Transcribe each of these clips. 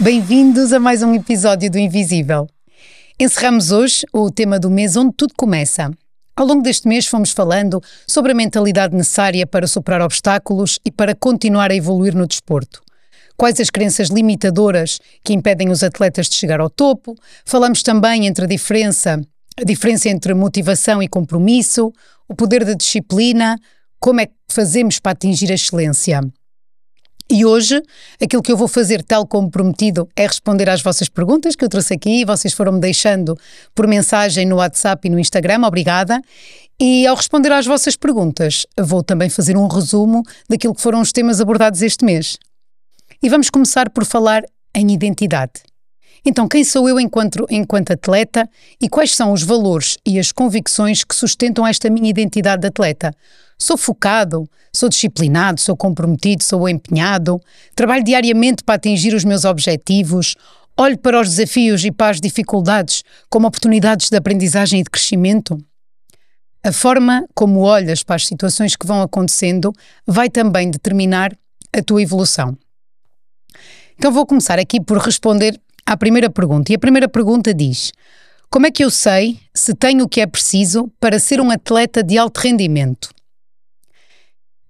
Bem-vindos a mais um episódio do Invisível. Encerramos hoje o tema do mês onde tudo começa. Ao longo deste mês fomos falando sobre a mentalidade necessária para superar obstáculos e para continuar a evoluir no desporto. Quais as crenças limitadoras que impedem os atletas de chegar ao topo. Falamos também entre a diferença entre motivação e compromisso, o poder da disciplina, como é que fazemos para atingir a excelência. E hoje, aquilo que eu vou fazer, tal como prometido, é responder às vossas perguntas que eu trouxe aqui. Vocês foram-me deixando por mensagem no WhatsApp e no Instagram, obrigada. E ao responder às vossas perguntas, vou também fazer um resumo daquilo que foram os temas abordados este mês. E vamos começar por falar em identidade. Então, quem sou eu enquanto atleta e quais são os valores e as convicções que sustentam esta minha identidade de atleta? Sou focado, sou disciplinado, sou comprometido, sou empenhado, trabalho diariamente para atingir os meus objetivos, olho para os desafios e para as dificuldades como oportunidades de aprendizagem e de crescimento. A forma como olhas para as situações que vão acontecendo vai também determinar a tua evolução. Então vou começar aqui por responder à primeira pergunta. E a primeira pergunta diz: como é que eu sei se tenho o que é preciso para ser um atleta de alto rendimento?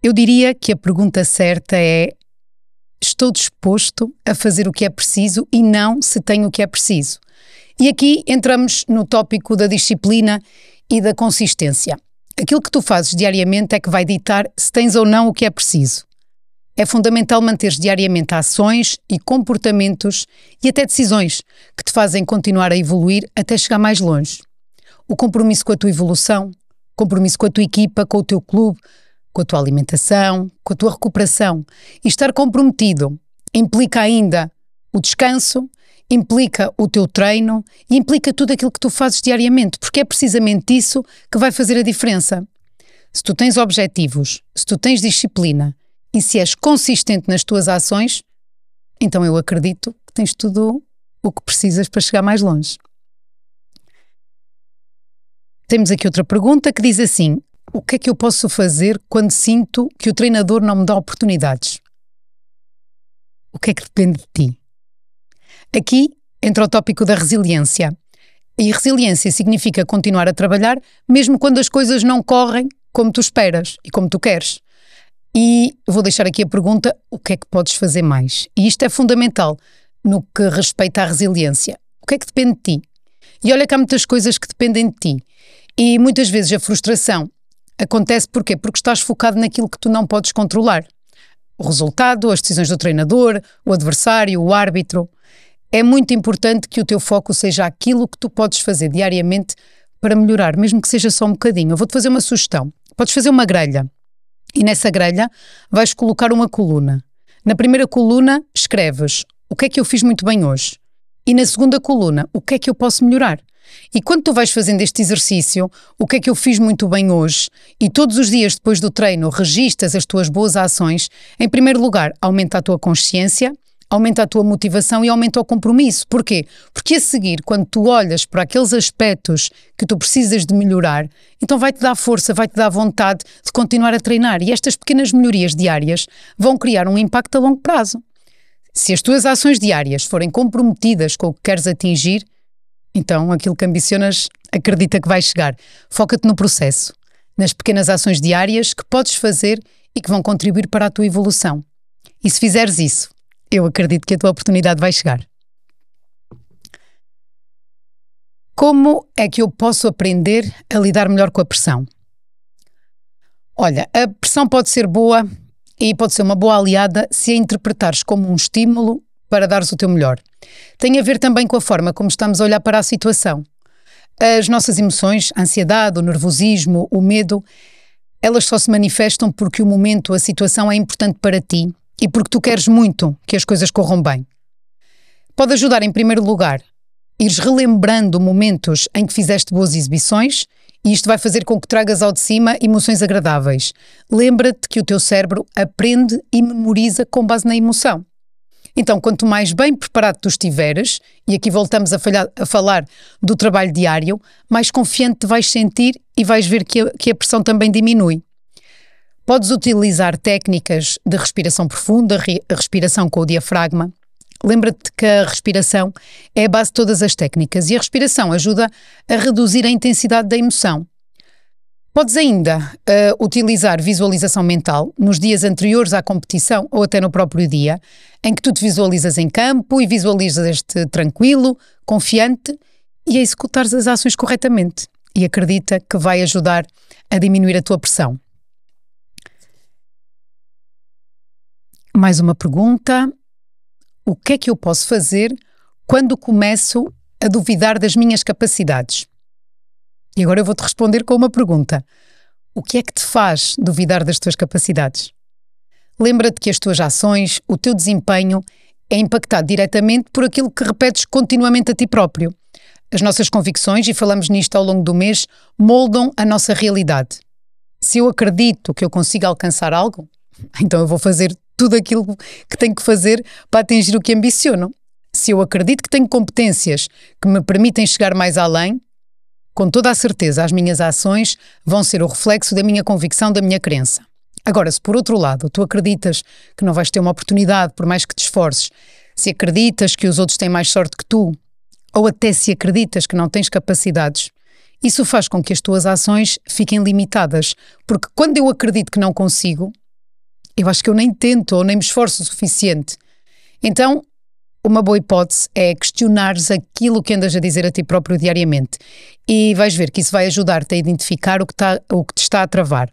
Eu diria que a pergunta certa é: estou disposto a fazer o que é preciso e não se tenho o que é preciso. E aqui entramos no tópico da disciplina e da consistência. Aquilo que tu fazes diariamente é que vai ditar se tens ou não o que é preciso. É fundamental manter diariamente ações e comportamentos e até decisões que te fazem continuar a evoluir até chegar mais longe. O compromisso com a tua evolução, compromisso com a tua equipa, com o teu clube, com a tua alimentação, com a tua recuperação. E estar comprometido implica ainda o descanso, implica o teu treino e implica tudo aquilo que tu fazes diariamente, porque é precisamente isso que vai fazer a diferença. Se tu tens objetivos, se tu tens disciplina e se és consistente nas tuas ações, então eu acredito que tens tudo o que precisas para chegar mais longe. Temos aqui outra pergunta que diz assim: o que é que eu posso fazer quando sinto que o treinador não me dá oportunidades? O que é que depende de ti? Aqui entra o tópico da resiliência. E resiliência significa continuar a trabalhar mesmo quando as coisas não correm como tu esperas e como tu queres. E vou deixar aqui a pergunta: o que é que podes fazer mais? E isto é fundamental no que respeita à resiliência. O que é que depende de ti? E olha que há muitas coisas que dependem de ti. E muitas vezes a frustração acontece porquê? Porque estás focado naquilo que tu não podes controlar. O resultado, as decisões do treinador, o adversário, o árbitro. É muito importante que o teu foco seja aquilo que tu podes fazer diariamente para melhorar, mesmo que seja só um bocadinho. Eu vou-te fazer uma sugestão. Podes fazer uma grelha. E nessa grelha vais colocar uma coluna. Na primeira coluna escreves: o que é que eu fiz muito bem hoje? E na segunda coluna: o que é que eu posso melhorar? E quando tu vais fazendo este exercício, o que é que eu fiz muito bem hoje, e todos os dias depois do treino registas as tuas boas ações, em primeiro lugar, aumenta a tua consciência, aumenta a tua motivação e aumenta o compromisso. Porquê? Porque a seguir, quando tu olhas para aqueles aspectos que tu precisas de melhorar, então vai-te dar força, vai-te dar vontade de continuar a treinar. E estas pequenas melhorias diárias vão criar um impacto a longo prazo. Se as tuas ações diárias forem comprometidas com o que queres atingir, então aquilo que ambicionas, acredita que vai chegar. Foca-te no processo, nas pequenas ações diárias que podes fazer e que vão contribuir para a tua evolução. E se fizeres isso, eu acredito que a tua oportunidade vai chegar. Como é que eu posso aprender a lidar melhor com a pressão? Olha, a pressão pode ser boa e pode ser uma boa aliada se a interpretares como um estímulo para dares o teu melhor. Tem a ver também com a forma como estamos a olhar para a situação. As nossas emoções, a ansiedade, o nervosismo, o medo, elas só se manifestam porque o momento, a situação é importante para ti e porque tu queres muito que as coisas corram bem. Pode ajudar, em primeiro lugar, ires relembrando momentos em que fizeste boas exibições, e isto vai fazer com que tragas ao de cima emoções agradáveis. Lembra-te que o teu cérebro aprende e memoriza com base na emoção. Então, quanto mais bem preparado tu estiveres, e aqui voltamos a falar do trabalho diário, mais confiante te vais sentir e vais ver que a pressão também diminui. Podes utilizar técnicas de respiração profunda, respiração com o diafragma, Lembra-te que a respiração é a base de todas as técnicas e a respiração ajuda a reduzir a intensidade da emoção. Podes ainda utilizar visualização mental nos dias anteriores à competição ou até no próprio dia, em que tu te visualizas em campo e visualizas-te tranquilo, confiante e a executares as ações corretamente. E acredita que vai ajudar a diminuir a tua pressão. Mais uma pergunta. O que é que eu posso fazer quando começo a duvidar das minhas capacidades? E agora eu vou-te responder com uma pergunta. O que é que te faz duvidar das tuas capacidades? Lembra-te que as tuas ações, o teu desempenho, é impactado diretamente por aquilo que repetes continuamente a ti próprio. As nossas convicções, e falamos nisto ao longo do mês, moldam a nossa realidade. Se eu acredito que eu consigo alcançar algo, então eu vou fazer tudo aquilo que tenho que fazer para atingir o que ambiciono. Se eu acredito que tenho competências que me permitem chegar mais além, com toda a certeza as minhas ações vão ser o reflexo da minha convicção, da minha crença. Agora, se por outro lado tu acreditas que não vais ter uma oportunidade por mais que te esforces, se acreditas que os outros têm mais sorte que tu, ou até se acreditas que não tens capacidades, isso faz com que as tuas ações fiquem limitadas, porque quando eu acredito que não consigo, eu acho que eu nem tento ou nem me esforço o suficiente. Então, uma boa hipótese é questionares aquilo que andas a dizer a ti próprio diariamente e vais ver que isso vai ajudar-te a identificar o que te está a travar.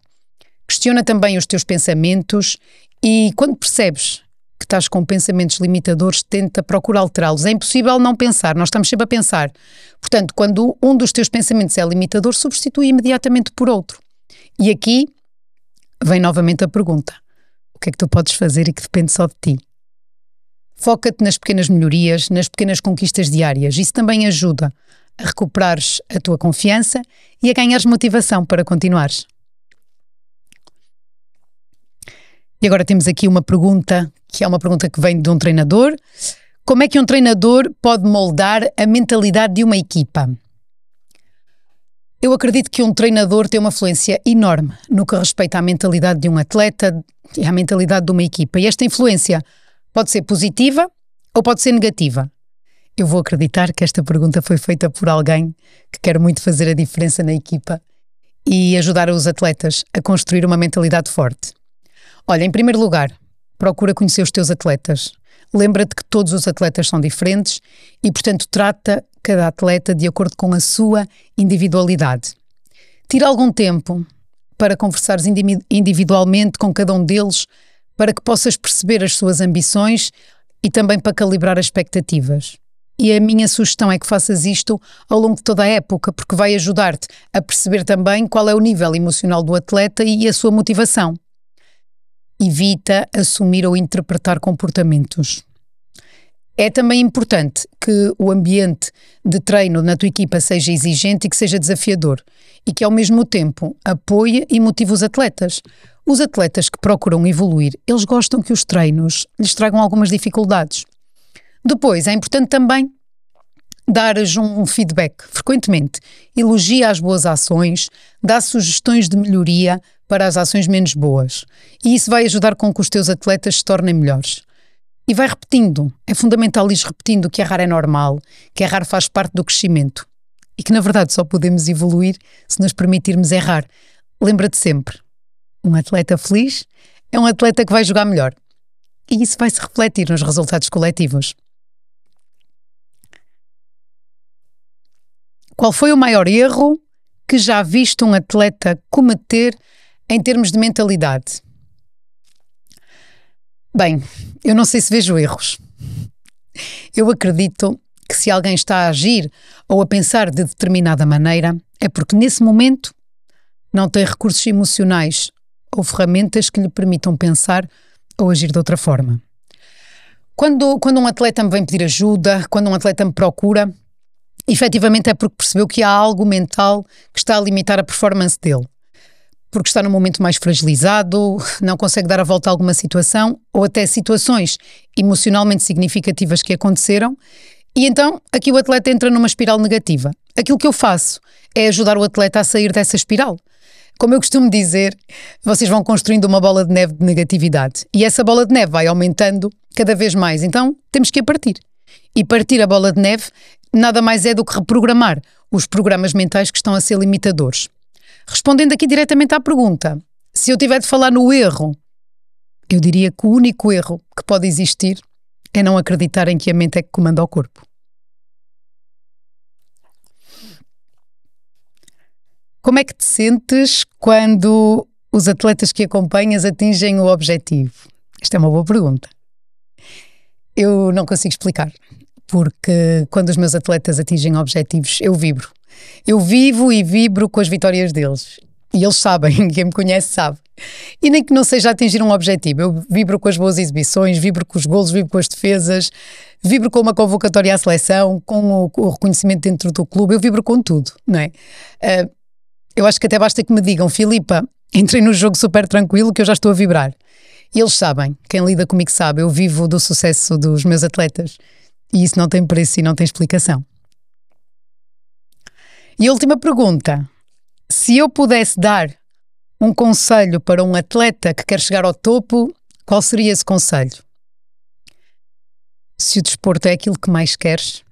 Questiona também os teus pensamentos e quando percebes que estás com pensamentos limitadores, tenta procurar alterá-los. É impossível não pensar, nós estamos sempre a pensar. Portanto, quando um dos teus pensamentos é limitador, substitui imediatamente por outro. E aqui vem novamente a pergunta. O que é que tu podes fazer e que depende só de ti? Foca-te nas pequenas melhorias, nas pequenas conquistas diárias. Isso também ajuda a recuperares a tua confiança e a ganhares motivação para continuares. E agora temos aqui uma pergunta, que é uma pergunta que vem de um treinador. Como é que um treinador pode moldar a mentalidade de uma equipa? Eu acredito que um treinador tem uma influência enorme no que respeita à mentalidade de um atleta e à mentalidade de uma equipa. E esta influência pode ser positiva ou pode ser negativa. Eu vou acreditar que esta pergunta foi feita por alguém que quer muito fazer a diferença na equipa e ajudar os atletas a construir uma mentalidade forte. Olha, em primeiro lugar, procura conhecer os teus atletas. Lembra-te que todos os atletas são diferentes e, portanto, trata cada atleta de acordo com a sua individualidade. Tira algum tempo para conversares individualmente com cada um deles para que possas perceber as suas ambições e também para calibrar as expectativas. E a minha sugestão é que faças isto ao longo de toda a época, porque vai ajudar-te a perceber também qual é o nível emocional do atleta e a sua motivação. Evita assumir ou interpretar comportamentos. É também importante que o ambiente de treino na tua equipa seja exigente e que seja desafiador e que ao mesmo tempo apoie e motive os atletas. Os atletas que procuram evoluir, eles gostam que os treinos lhes tragam algumas dificuldades. Depois, é importante também dares um feedback frequentemente. Elogia as boas ações, dá sugestões de melhoria para as ações menos boas. E isso vai ajudar com que os teus atletas se tornem melhores. E vai repetindo. É fundamental ir repetindo que errar é normal, que errar faz parte do crescimento. E que, na verdade, só podemos evoluir se nos permitirmos errar. Lembra-te sempre, um atleta feliz é um atleta que vai jogar melhor. E isso vai se refletir nos resultados coletivos. Qual foi o maior erro que já viste um atleta cometer em termos de mentalidade? Bem, eu não sei se vejo erros. Eu acredito que se alguém está a agir ou a pensar de determinada maneira, é porque nesse momento não tem recursos emocionais ou ferramentas que lhe permitam pensar ou agir de outra forma. Quando um atleta me vem pedir ajuda, quando um atleta me procura, efetivamente é porque percebeu que há algo mental que está a limitar a performance dele. Porque está num momento mais fragilizado, não consegue dar a volta a alguma situação ou até situações emocionalmente significativas que aconteceram e então aqui o atleta entra numa espiral negativa. Aquilo que eu faço é ajudar o atleta a sair dessa espiral. Como eu costumo dizer, vocês vão construindo uma bola de neve de negatividade e essa bola de neve vai aumentando cada vez mais. Então temos que a partir. E partir a bola de neve nada mais é do que reprogramar os programas mentais que estão a ser limitadores. Respondendo aqui diretamente à pergunta, se eu tiver de falar no erro, eu diria que o único erro que pode existir é não acreditar em que a mente é que comanda o corpo. Como é que te sentes quando os atletas que acompanhas atingem o objetivo? Esta é uma boa pergunta. Eu não consigo explicar, porque quando os meus atletas atingem objetivos, eu vibro. Eu vivo e vibro com as vitórias deles. E eles sabem, quem me conhece sabe. E nem que não seja atingir um objetivo, eu vibro com as boas exibições, vibro com os golos, vibro com as defesas, vibro com uma convocatória à seleção, com o reconhecimento dentro do clube, eu vibro com tudo, não é? Eu acho que até basta que me digam, Filipa, entrei no jogo super tranquilo que eu já estou a vibrar. E eles sabem, quem lida comigo sabe, eu vivo do sucesso dos meus atletas. E isso não tem preço e não tem explicação. E a última pergunta, se eu pudesse dar um conselho para um atleta que quer chegar ao topo, qual seria esse conselho? Se o desporto é aquilo que mais queres,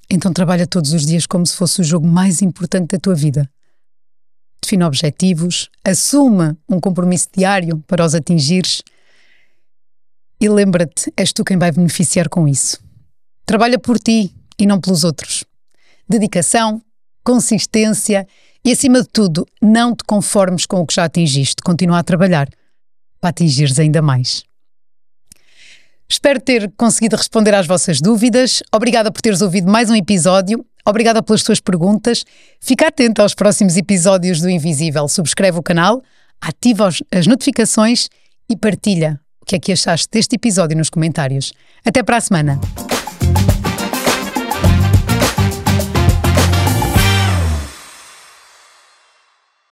então trabalha todos os dias como se fosse o jogo mais importante da tua vida. Define objetivos, assume um compromisso diário para os atingires e lembra-te, és tu quem vai beneficiar com isso. Trabalha por ti e não pelos outros. Dedicação, consistência e, acima de tudo, não te conformes com o que já atingiste. Continua a trabalhar para atingires ainda mais. Espero ter conseguido responder às vossas dúvidas. Obrigada por teres ouvido mais um episódio. Obrigada pelas tuas perguntas. Fica atento aos próximos episódios do Invisível. Subscreve o canal, ativa as notificações e partilha o que é que achaste deste episódio nos comentários. Até para a semana!